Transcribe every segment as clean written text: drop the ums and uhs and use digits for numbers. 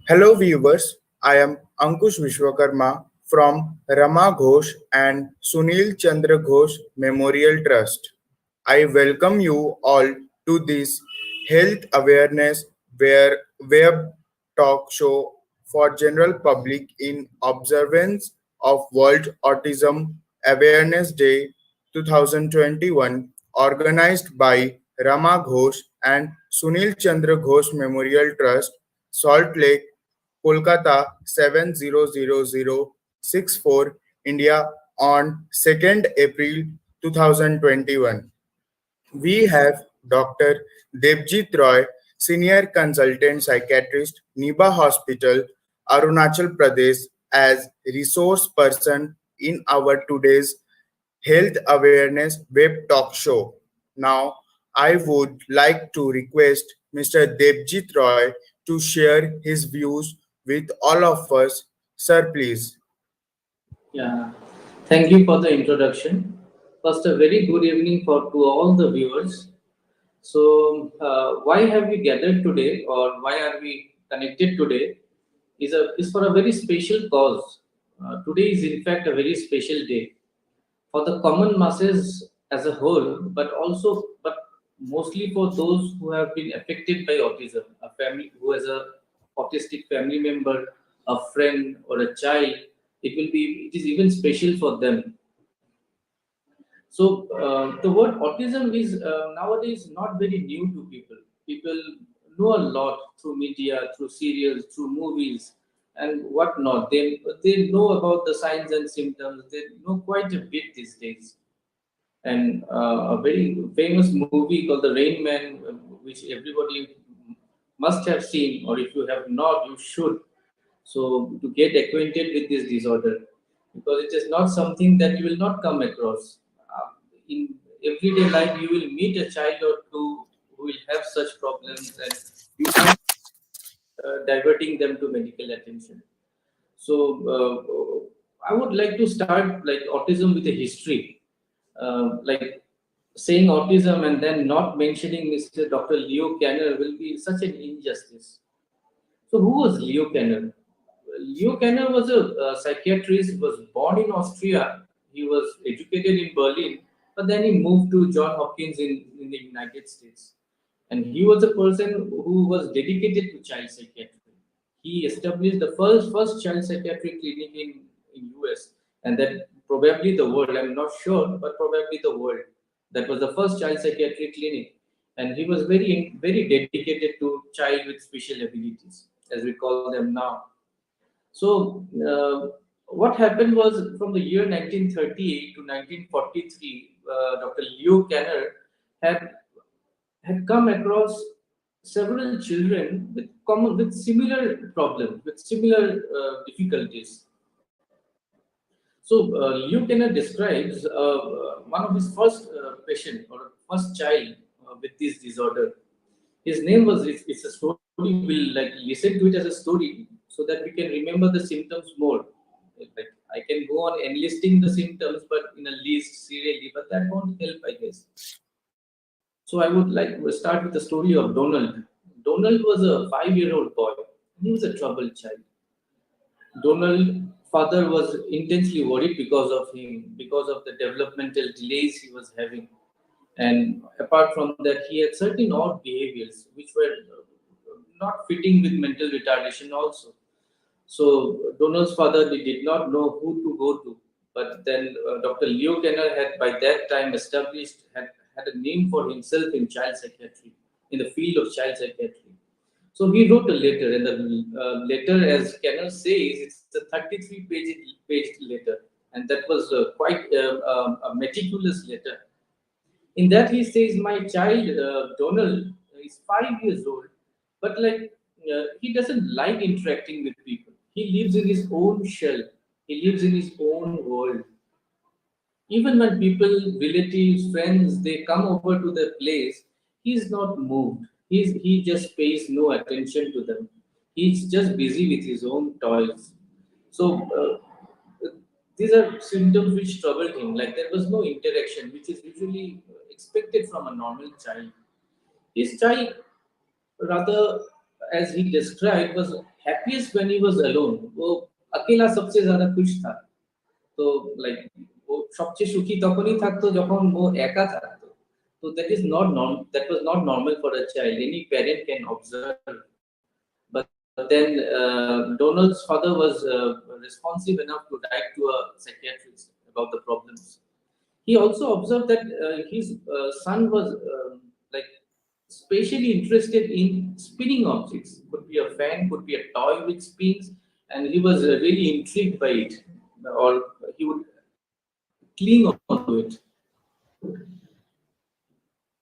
Hello viewers, I am Ankush Vishwakarma from RAMA GHOSH and Sunil Chandra GHOSH Memorial Trust. I welcome you all to this health awareness web talk show for general public in observance of World Autism Awareness Day 2021 organized by Rama Ghosh and Sunil Chandra Ghosh Memorial Trust, Salt Lake, Kolkata 700064, India on 2nd April 2021. We have Dr. Devjit Roy, Senior Consultant Psychiatrist, Niba Hospital, Arunachal Pradesh, as resource person in our today's Health Awareness Web Talk Show. Now, I would like to request Mr. Devjit Roy to share his views with all of us. Sir, please. Yeah, thank you for the introduction. First, a very good evening for to all the viewers. So, why have we gathered today, or why are we connected today? Is for a very special cause. Today is in fact a very special day for the common masses as a whole, but mostly for those who have been affected by autism, a family who has a autistic family member, a friend, or a child. It is even special for them. So the word autism is nowadays not very new to people. People know a lot through media, through serials, through movies, and whatnot. They know about the signs and symptoms. They know quite a bit these days. And a very famous movie called The Rain Man, which everybody must have seen, or if you have not, you should. So to get acquainted with this disorder, because it is not something that you will not come across in everyday life. You will meet a child or two who will have such problems, and you find diverting them to medical attention. So I would like to start like autism with a history. Like saying autism and then not mentioning Mr. Dr. Leo Kanner will be such an injustice. So who was Leo Kanner? Leo Kanner was a psychiatrist, was born in Austria. He was educated in Berlin, but then he moved to John Hopkins in the United States. And he was a person who was dedicated to child psychiatry. He established the first child psychiatric clinic in US, and that probably the world. I'm not sure, but probably the world. That was the first child psychiatric clinic, and he was very dedicated to child with special abilities, as we call them now. So, what happened was from the year 1938 to 1943, Dr. Leo Kanner had had come across several children with similar problems, with similar difficulties. So, Leo Kanner describes one of his first patient or first child with this disorder. His name was, it's a story, we'll like listen to it as a story so that we can remember the symptoms more. Like I can go on enlisting the symptoms, but in a list serially, but that won't help, I guess. So I would like to start with the story of Donald. Donald was a 5-year-old boy. He was a troubled child. Donald's father was intensely worried because of him, because of the developmental delays he was having. And apart from that, he had certain odd behaviors which were not fitting with mental retardation also. So Donald's father did not know who to go to. But then Dr. Leo Kanner had by that time had a name for himself in child psychiatry, in the field of child psychiatry. So he wrote a letter, and the letter, as Kenner says, it's a 33-page letter, and that was quite a meticulous letter. In that, he says, "My child Donald is 5 years old, but like he doesn't like interacting with people. He lives in his own shell. He lives in his own world. Even when people, relatives, friends, they come over to the place, he's not moved. He just pays no attention to them. He's just busy with his own toys. So these are symptoms which troubled him. Like there was no interaction, which is usually expected from a normal child. His child, rather, as he described, was happiest when he was alone. वो अकेला सबसे ज़्यादा खुश था. तो like वो सबसे सुखी तखनी থাকতো যখন वो एका থাকতো. So that is not that was not normal for a child. Any parent can observe. But then Donald's father was responsive enough to write to a psychiatrist about the problems. He also observed that his son was like specially interested in spinning objects. Could be a fan, could be a toy which spins, and he was really intrigued by it, or he would cling onto it.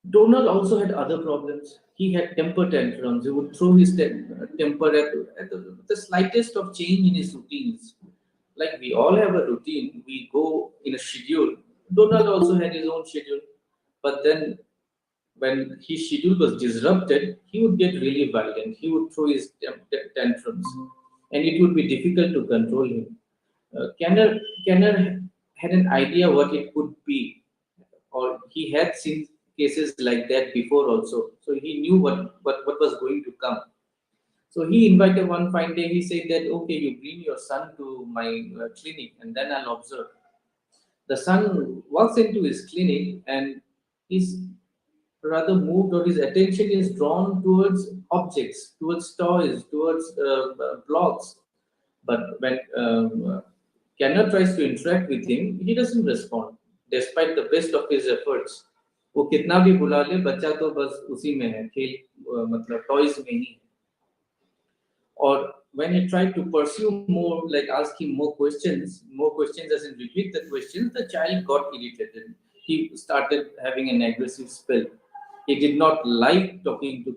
Donald also had other problems. He had temper tantrums. He would throw his temper at the slightest of change in his routines. Like we all have a routine, we go in a schedule. Donald also had his own schedule, but then when his schedule was disrupted, he would get really violent. He would throw his tantrums, and it would be difficult to control him. Kenner had an idea what it could be, or he had seen cases like that before also. So he knew what was going to come. So he invited one fine day. He said that, okay, you bring your son to my clinic, and then I'll observe. The son walks into his clinic, and he's rather moved, or his attention is drawn towards objects, towards toys, towards blocks. But when Kenner tries to interact with him, he doesn't respond, despite the best of his efforts. वो कितना भी बुला ले, बच्चा तो बस उसी में है, खेल मतलब टॉयज में ही. Or when he tried to pursue more, like ask him more questions as in repeat the questions, the child got irritated. He started having an aggressive spell. He did not like talking to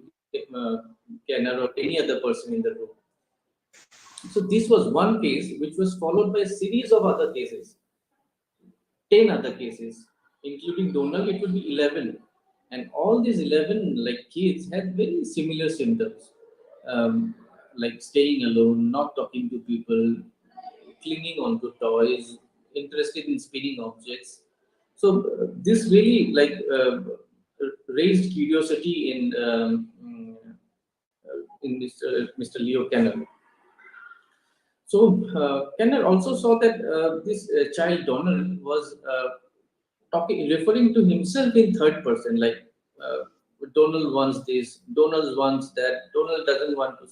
Kenner or any other person in the room. So this was one case which was followed by a series of other cases, 10 other cases, including Donald, it would be 11. And all these 11 like kids had very similar symptoms, like staying alone, not talking to people, clinging onto toys, interested in spinning objects. So this really raised curiosity in Mr. Leo Kenner. So Kenner also saw that this child Donald was referring to himself in third person, like Donald wants this, Donald wants that, Donald doesn't want to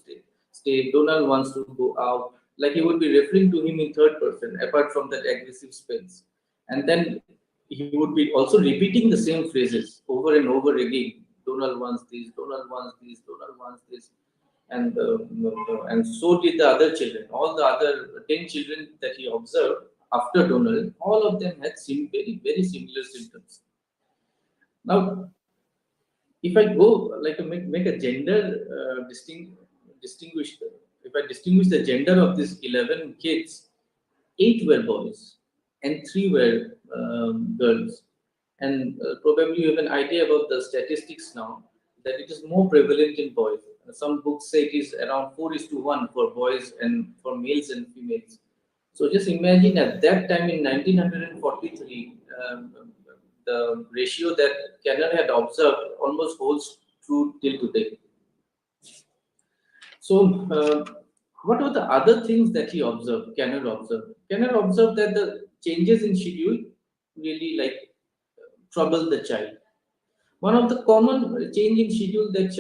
stay, Donald wants to go out. Like he would be referring to him in third person, apart from that aggressive spells. And then he would be also repeating the same phrases over and over again. Donald wants this, Donald wants this, Donald wants this. And so did the other children. All the other 10 children that he observed after Donald, all of them had very similar symptoms. Now, if I go like make a gender distinguish, if I distinguish the gender of these 11 kids, 8 were boys and 3 were girls. And probably you have an idea about the statistics now, that it is more prevalent in boys. Some books say it is around 4:1 for boys and for males and females. So just imagine at that time in 1943, the ratio that Kenner had observed almost holds true till today. So, what were the other things that he observed? Kenner observed. Kenner observed that the changes in schedule really troubled the child. One of the common change in schedule that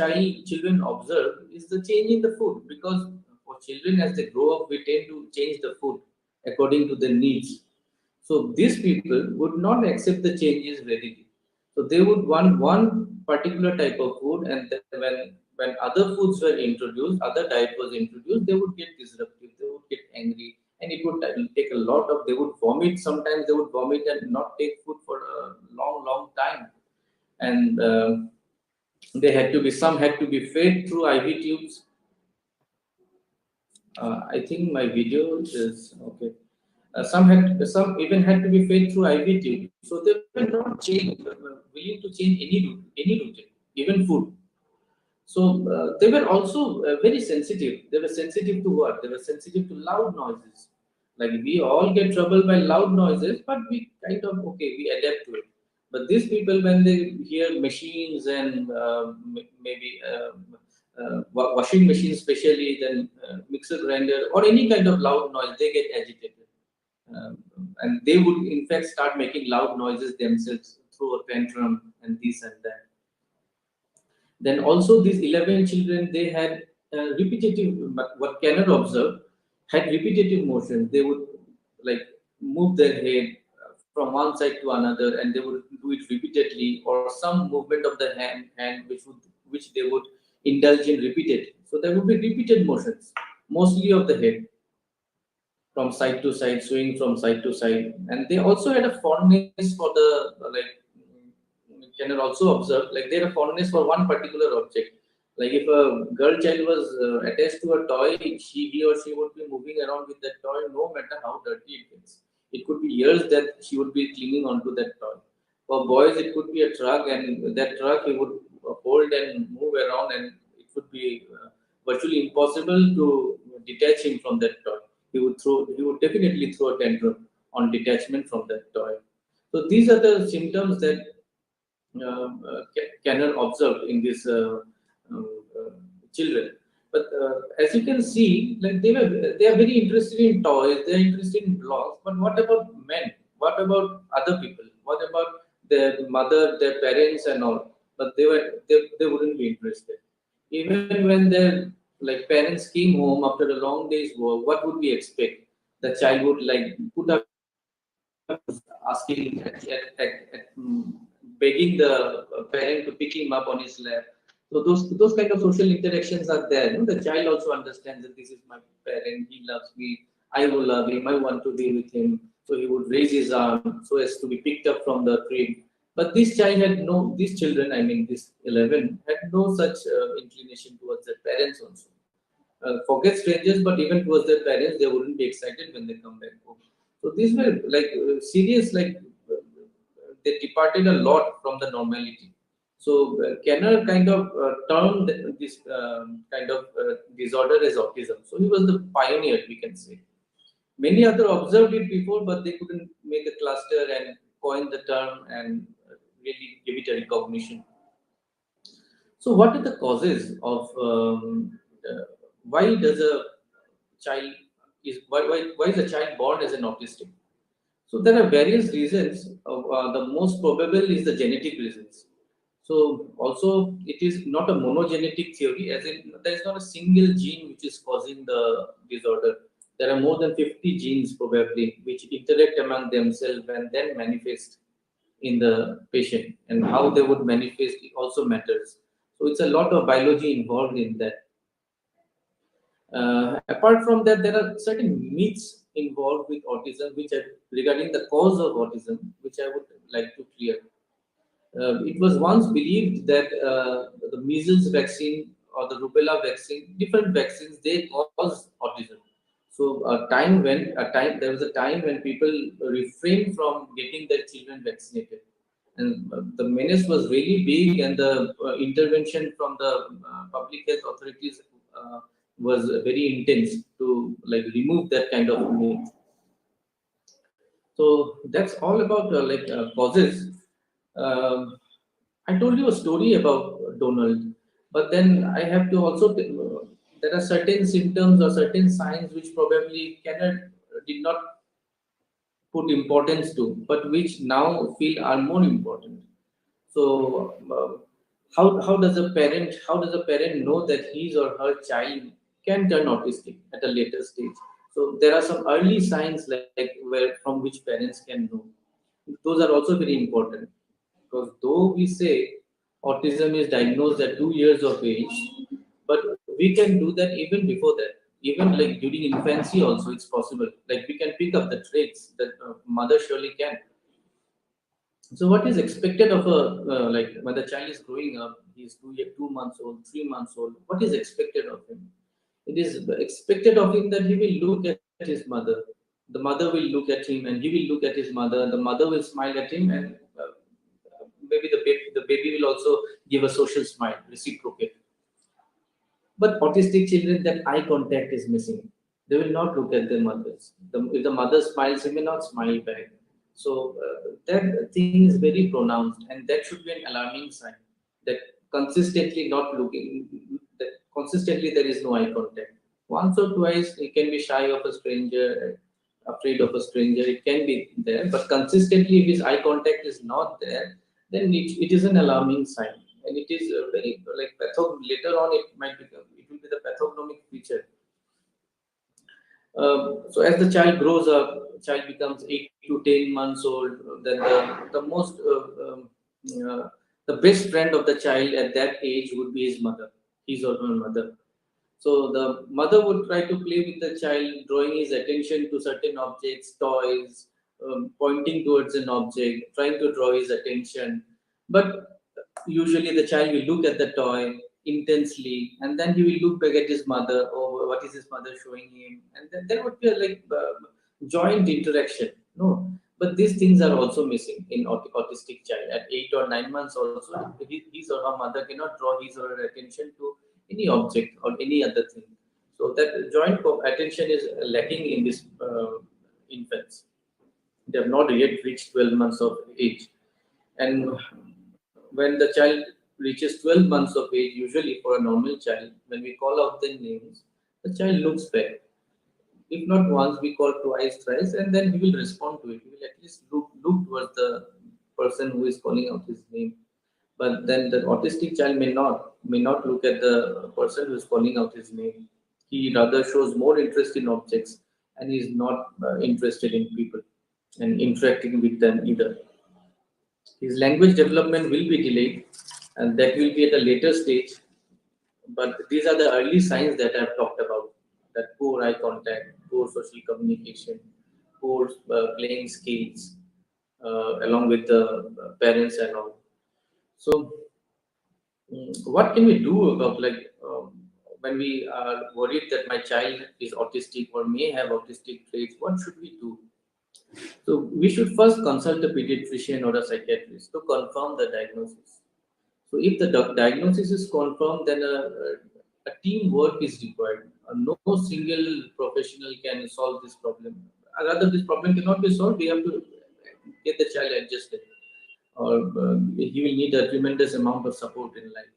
children observe is the change in the food, because for children as they grow up, we tend to change the food according to their needs. So these people would not accept the changes readily. So they would want one particular type of food, and then when other foods were introduced, other diet was introduced, they would get disruptive, they would get angry, and it would take a lot of. They would vomit. Sometimes they would vomit and not take food for a long time, and they had to be some had to be fed through IV tubes. I think my video is okay. Some even had to be fed through IV tubes. So they were not willing to change any routine, even food. So they were also very sensitive. They were sensitive to what? They were sensitive to loud noises. Like we all get troubled by loud noises, but we kind of we adapt to it. But these people, when they hear machines and maybe washing machine especially, then mixer grinder or any kind of loud noise, they get agitated. Um, and they would in fact start making loud noises themselves through a tantrum and this and that. Then also these 11 children, they had repetitive, but what cannot observe, had repetitive motions. They would like move their head from one side to another, and they would do it repeatedly, or some movement of the hand which they would indulge in repeatedly. So there would be repeated motions, mostly of the head from side to side, swing from side to side. And they also had a fondness for the can also observe, like they had a fondness for one particular object. Like if a girl child was attached to a toy, he or she would be moving around with that toy, no matter how dirty it gets. It could be years that she would be clinging onto that toy. For boys, it could be a truck, and that truck he would hold and move around, and it would be virtually impossible to detach him from that toy. He would definitely throw a tantrum on detachment from that toy. So these are the symptoms that Cannon observed in these children. But as you can see, like they are very interested in toys, they are interested in blocks. But what about men? What about other people? What about their mother, their parents, and all? But they wouldn't be interested. Even when their like parents came home after a long day's work, what would we expect? The child would like put up his asking begging the parent to pick him up on his lap. So those kind of social interactions are there. You know? The child also understands that this is my parent, he loves me, I will love him, I want to be with him. So he would raise his arm so as to be picked up from the crib. But this child had no, these children, I mean, this 11, had no such inclination towards their parents also. Forget strangers, but even towards their parents, they wouldn't be excited when they come back home. So these were like serious, like they departed a lot from the normality. So Kenner kind of termed this kind of disorder as autism. So he was the pioneer, we can say. Many other observed it before, but they couldn't make a cluster and coin the term and really give it a recognition. So, what are the causes of why does a child why is a child born as an autistic? So there are various reasons. The most probable is the genetic reasons. So also it is not a monogenetic theory, as in there is not a single gene which is causing the disorder. There are more than 50 genes probably which interact among themselves and then manifest in the patient, and how they would manifest it also matters. So it's a lot of biology involved in that. Apart from that, there are certain myths involved with autism, regarding the cause of autism, which I would like to clear. It was once believed that the measles vaccine or the rubella vaccine, different vaccines, they cause autism. So a time there was a time when people refrained from getting their children vaccinated, and the menace was really big, and the intervention from the public health authorities was very intense to like remove that kind of myth. So that's all about causes. Um, I told you a story about Donald, but then I have to also there are certain symptoms or certain signs which probably cannot did not put importance to, but which now feel are more important. So how does a parent know that his or her child can turn autistic at a later stage? So there are some early signs like where from which parents can know. Those are also very important, because though we say autism is diagnosed at 2 years of age, but we can do that even before that. Even like during infancy also it's possible. Like we can pick up the traits that mother surely can. So what is expected of a like when the child is growing up, he's 2 months old, 3 months old. What is expected of him? It is expected of him that he will look at his mother. The mother will look at him, and he will look at his mother. The mother will smile at him, and maybe the baby will also give a social smile, reciprocate. But autistic children, that eye contact is missing. They will not look at their mothers. If the mother smiles, he may not smile back. So that thing is very pronounced, and that should be an alarming sign. That consistently not looking, that consistently there is no eye contact. Once or twice he can be shy of a stranger, afraid of a stranger, it can be there, but consistently if his eye contact is not there, then it is an alarming sign, and it is very like later on it might become, it will be the pathognomic feature. So as the child grows up, child becomes 8 to 10 months old. Then the most uh, the best friend of the child at that age would be his mother, his or her mother. So the mother would try to play with the child, drawing his attention to certain objects, toys, pointing towards an object, trying to draw his attention. But usually the child will look at the toy intensely, and then he will look back at his mother, or what is his mother showing him, and then there would be a joint interaction. No, but these things are also missing in autistic child. At 8 or 9 months, also his or her mother cannot draw his or her attention to any object or any other thing. So that joint attention is lacking in this infants. They have not yet reached 12 months of age. And when the child reaches 12 months of age, usually for a normal child, when we call out their names, the child looks back. If not once, we call twice, thrice, and then he will respond to it. He will at least look towards the person who is calling out his name. But then the autistic child may not look at the person who is calling out his name. He rather shows more interest in objects, and he is not interested in people and interacting with them either. His language development will be delayed, and that will be at a later stage. But these are the early signs that I've talked about: that poor eye contact, poor social communication, poor playing skills, along with the parents and all. So, what can we do about when we are worried that my child is autistic or may have autistic traits? What should we do? So we should first consult a pediatrician or a psychiatrist to confirm the diagnosis. So if the diagnosis is confirmed, then a teamwork is required. No single professional can solve this problem. Rather, this problem cannot be solved. We have to get the child adjusted, or he will need a tremendous amount of support in life.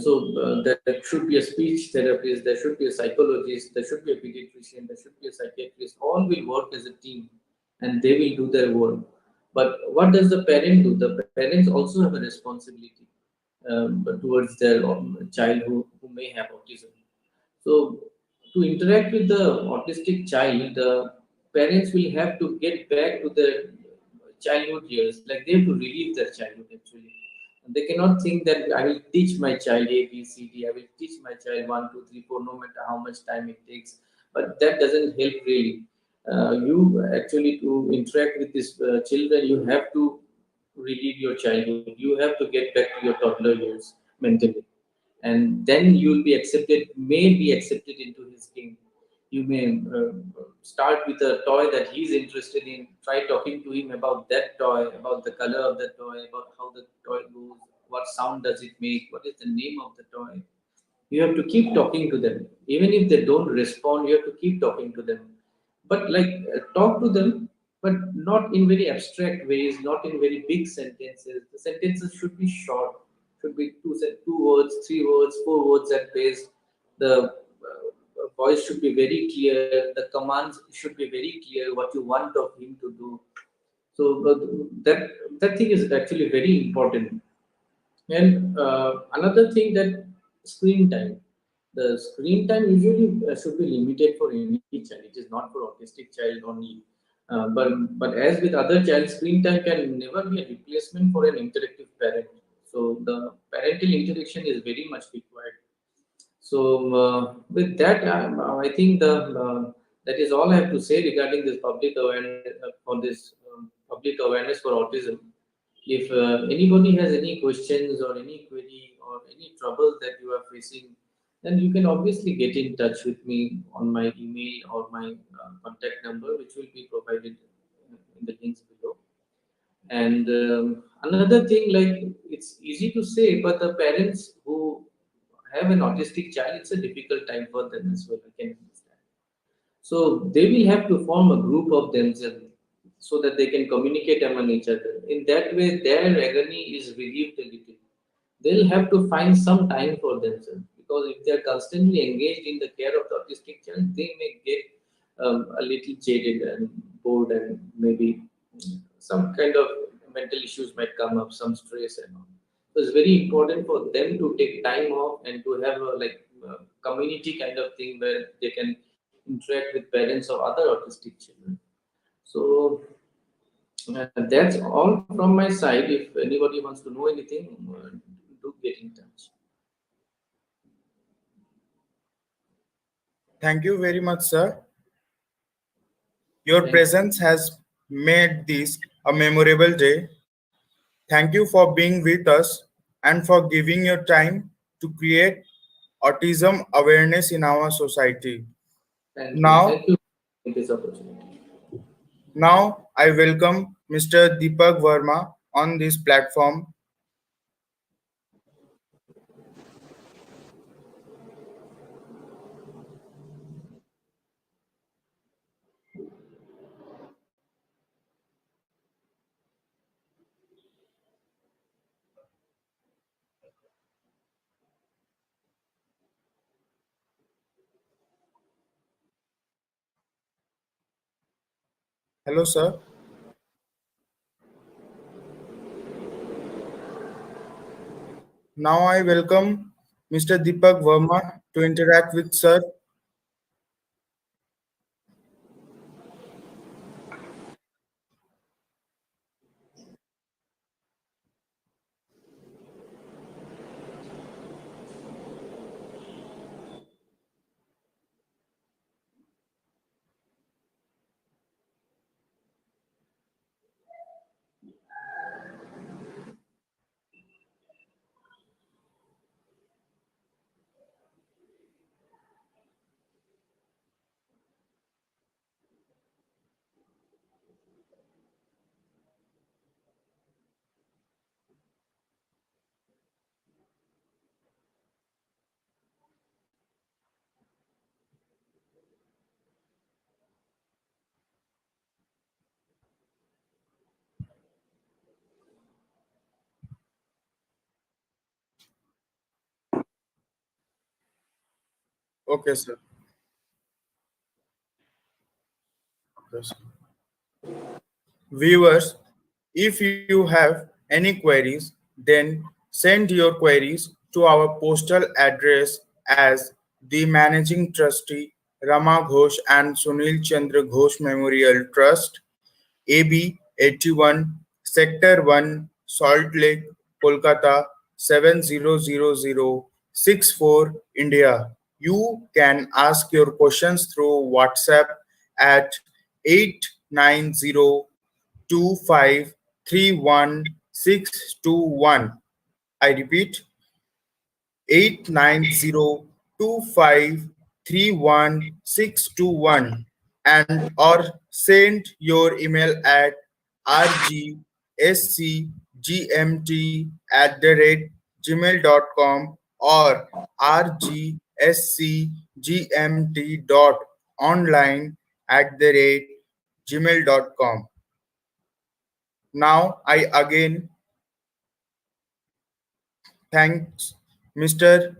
So there should be a speech therapist, there should be a psychologist, there should be a pediatrician, there should be a psychiatrist. All will work as a team, and they will do their work. But what does the parent do? The parents also have a responsibility towards their child who may have autism. So to interact with the autistic child, the parents will have to get back to their childhood years. Like they have to relive their childhood actually. And they cannot think that I will teach my child A, B, C, D. I will teach my child 1, 2, 3, 4, no matter how much time it takes. But that doesn't help really. You actually to interact with these children, you have to relive your childhood. You have to get back to your toddler years mentally, and then you will be accepted, may be accepted into his game. You may start with a toy that he's interested in, try talking to him about that toy, about the color of the toy, about how the toy goes, what sound does it make, what is the name of the toy. You have to keep talking to them. Even if they don't respond, you have to keep talking to them. But talk to them, but not in very abstract ways, not in very big sentences. The sentences should be short, should be two words, 3 words, 4 words at best. The voice should be very clear. The commands should be very clear. What you want of him to do. So that thing is actually very important. And another thing, that screen time. The screen time usually should be limited for any child. It is not for autistic child only. But as with other child, screen time can never be a replacement for an interactive parent. So the parental interaction is very much required. So with that, I think that is all I have to say regarding this public awareness for this public awareness for autism. If anybody has any questions or any query or any trouble that you are facing, then you can obviously get in touch with me on my email or my contact number, which will be provided in the links below. And another thing, it's easy to say, but the parents who have an autistic child, it's a difficult time for them as well. I can understand. So they will have to form a group of themselves so that they can communicate among each other. In that way, their agony is relieved a little. They'll have to find some time for themselves. because if they are constantly engaged in the care of the autistic child, they may get a little jaded and bored, and maybe some kind of mental issues might come up, some stress and all. So it's very important for them to take time off and to have a community kind of thing where they can interact with parents of other autistic children. So that's all from my side. If anybody wants to know anything, do get in touch. Thank you very much, sir. Your Thank presence has made this a memorable day. Thank you for being with us and for giving your time to create autism awareness in our society. thank you. Now, Thank you for this opportunity. now I welcome Mr. Deepak Verma on this platform. Hello, sir. Now I welcome Mr. Deepak Verma to interact with sir. Okay, sir. Okay, sir. Viewers, if you have any queries, then send your queries to our postal address as the Managing Trustee, Rama Ghosh and Sunil Chandra Ghosh Memorial Trust, AB 81, Sector 1, Salt Lake, Kolkata 700064, India. You can ask your questions through WhatsApp at 890253161. I repeat, 890253161, and or send your email at rgscgmt@gmail.com or rgscgmt.online@gmail.com. Now I again thanks Mr.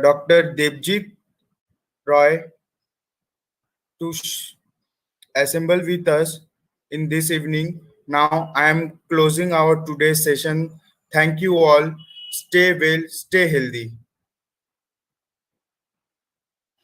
Dr. Devjit Roy to assemble with us in this evening. Now I am closing our today's session. Thank you all. Stay well, stay healthy.